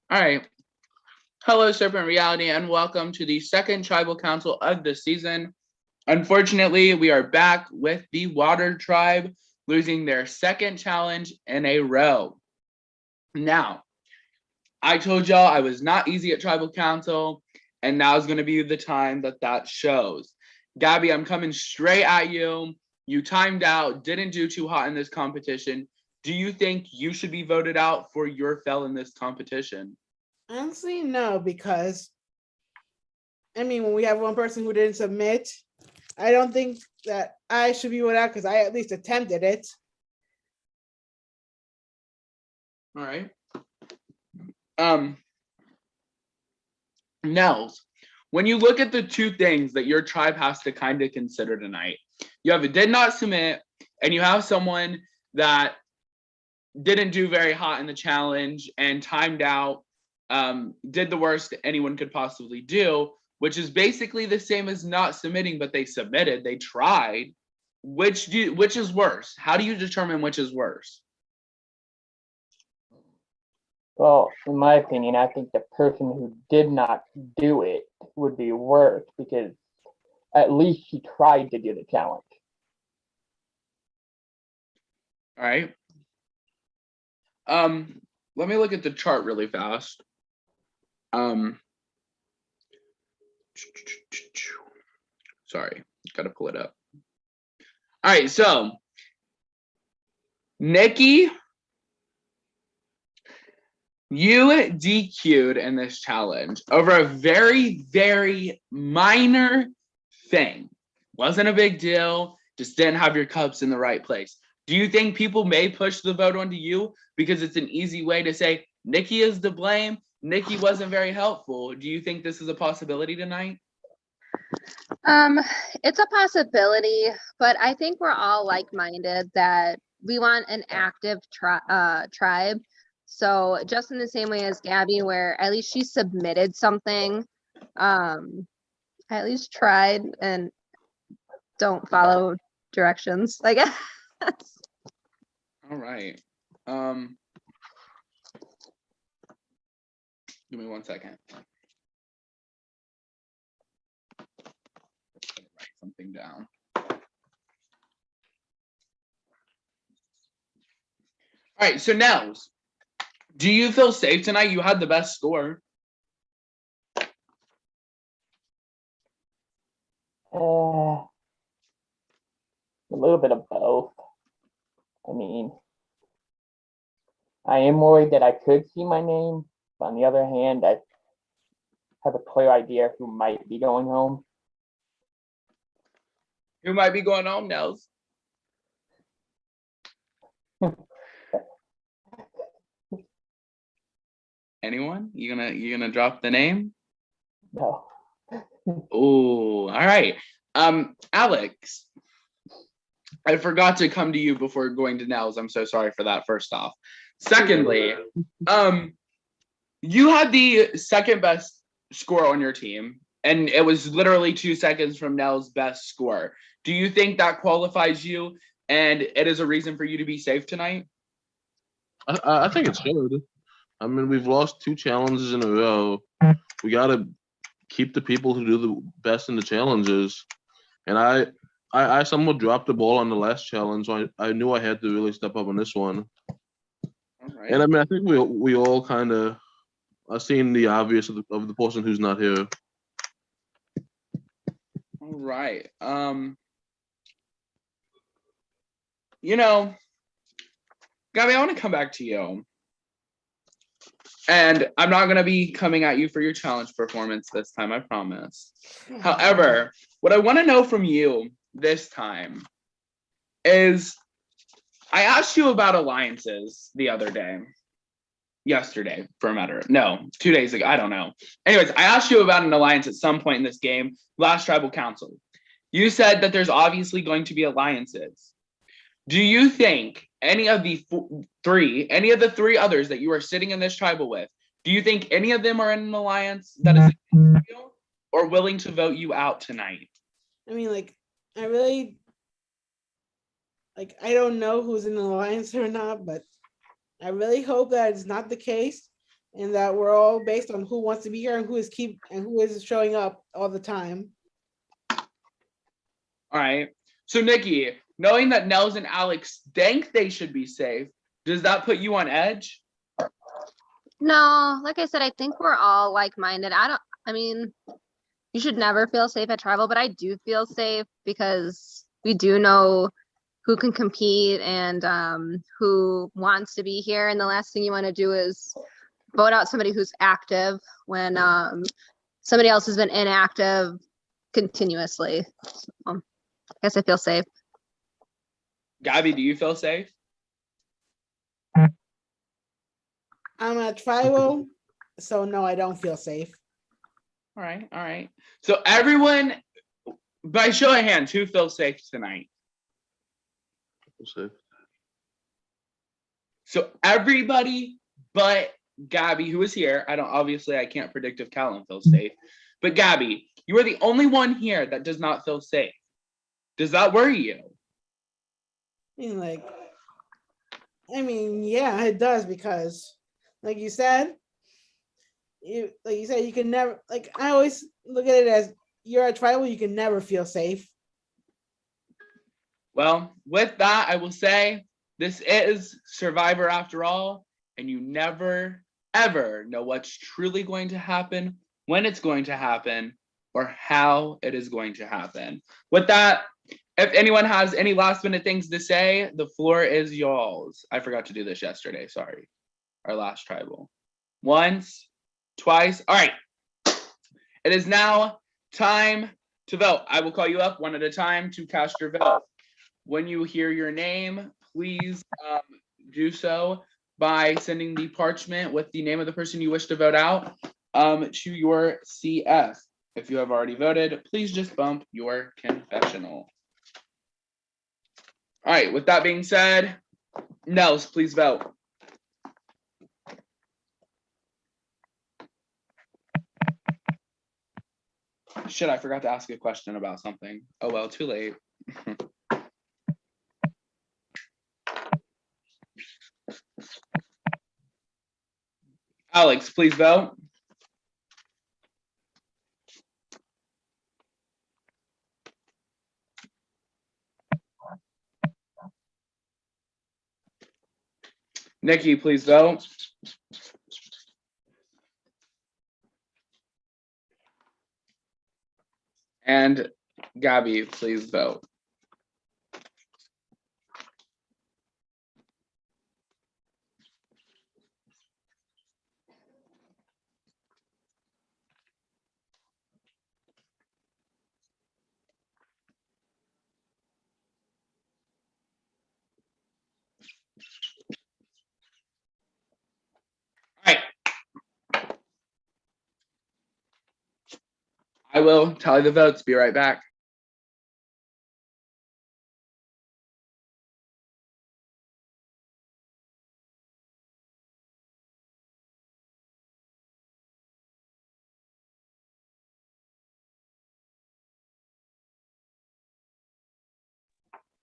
All right. Hello, Serpent Reality, and welcome to the second tribal council of the season. Unfortunately, we are back with the Water Tribe losing their second challenge in a row. Now, I told y'all I was not easy at tribal council, and now is going to be the time that shows. Gabby, I'm coming straight at you. You timed out, didn't do too hot in this competition. Do you think you should be voted out for your fail in this competition? Honestly, no, because when we have one person who didn't submit, I don't think that I should be voted out because I at least attempted it. All right. Nels, when you look at the two things that your tribe has to kind of consider tonight, you have a did not submit, and you have someone that didn't do very hot in the challenge and timed out, did the worst anyone could possibly do, which is basically the same as not submitting, but they submitted, they tried. Which is worse? How do you determine which is worse? Well, in my opinion, I think the person who did not do it would be worse because at least she tried to do the challenge. All right. Let me look at the chart really fast. Sorry, gotta pull it up. All right, so Nikki, you DQ'd in this challenge over a very, very minor thing. Wasn't a big deal, just didn't have your cups in the right place. Do you think people may push the vote onto you because it's an easy way to say Nikki is to blame? Nikki wasn't very helpful. Do you think this is a possibility tonight? It's a possibility, but I think we're all like-minded that we want an active tribe. So just in the same way as Gabby, where at least she submitted something, at least tried and don't follow directions, I guess. All right. Give me 1 second. Write something down. All right, so Nels, do you feel safe tonight? You had the best score. A little bit of both. I mean, I am worried that I could see my name, but on the other hand, I have a clear idea who might be going home. Who might be going home, Nels? Anyone? You gonna drop the name? No. Oh, all right. Alex, I forgot to come to you before going to Nels. I'm so sorry for that, first off. Secondly, you had the second best score on your team, and it was literally 2 seconds from Nels' best score. Do you think that qualifies you and it is a reason for you to be safe tonight? I think it should. I mean, we've lost 2 challenges in a row. We got to keep the people who do the best in the challenges. And I somewhat dropped the ball on the last challenge, so I knew I had to really step up on this one. All right. And I mean, I think we all kind of are seeing the obvious of the person who's not here. All right. Gabby, I want to come back to you. And I'm not going to be coming at you for your challenge performance this time, I promise. However, what I want to know from you this time is I asked you about alliances the other day. Yesterday, for a matter. No, 2 days ago. I don't know. Anyways, I asked you about an alliance at some point in this game, last tribal council. You said that there's obviously going to be alliances. Do you think any of the three others that you are sitting in this tribal with, do you think any of them are in an alliance that is real or willing to vote you out tonight? I don't know who's in the alliance or not, but I really hope that it's not the case. and that we're all based on who wants to be here and who is showing up all the time. All right. So Nikki, knowing that Nels and Alex think they should be safe, does that put you on edge? No, like I said, I think we're all like-minded. I mean, you should never feel safe at travel, but I do feel safe because we do know who can compete and who wants to be here. And the last thing you want to do is vote out somebody who's active when somebody else has been inactive continuously. So, I guess I feel safe. Gabby, do you feel safe? I'm at tribal, so no, I don't feel safe. All right, all right. So everyone, by show of hands, who feels safe tonight? We'll see. So everybody but Gabby, who is here. I can't predict if Callum feels safe. But Gabby, you are the only one here that does not feel safe. Does that worry you? Yeah, it does because, like you said, you can never, I always look at it as you're at tribal, you can never feel safe. Well, with that, I will say this is Survivor after all, and you never, ever know what's truly going to happen, when it's going to happen, or how it is going to happen. With that, if anyone has any last minute things to say, the floor is y'all's. I forgot to do this yesterday, sorry. Our last tribal. Once, twice. All right. It is now time to vote. I will call you up one at a time to cast your vote. When you hear your name, please do so by sending the parchment with the name of the person you wish to vote out to your CF. If you have already voted, please just bump your confessional. All right, with that being said, Nels, please vote. Shit, I forgot to ask you a question about something. Oh well, too late. Alex, please vote. Nikki, please vote. And Gabby, please vote. All right. I will tally the votes. Be right back.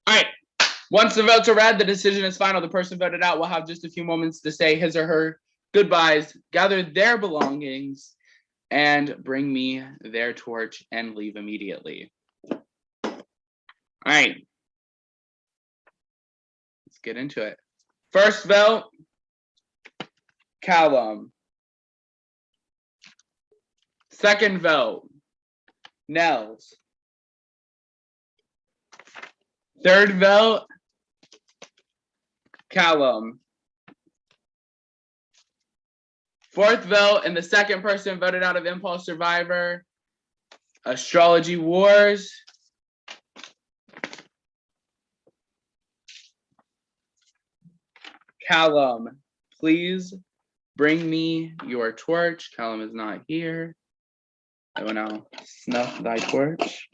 All right. Once the votes are read, the decision is final. The person voted out will have just a few moments to say his or her goodbyes, gather their belongings, and bring me their torch and leave immediately. All right. Let's get into it. First vote, Callum. Second vote, Nels. Third vote, Callum. Fourth vote, and the second person voted out of Impulse Survivor, Astrology Wars. Callum, please bring me your torch. Callum is not here. I will now snuff thy torch.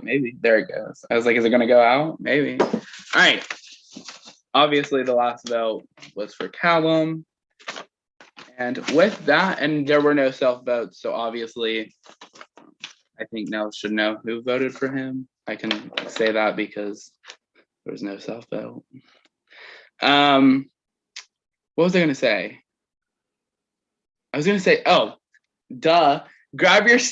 Maybe. There it goes. I was like, is it going to go out? Maybe. All right. Obviously, the last vote was for Callum. And with that, and there were no self-votes, so obviously, I think Nell should know who voted for him. I can say that because there was no self-vote. What was I going to say? I was gonna say, oh, duh. Grab your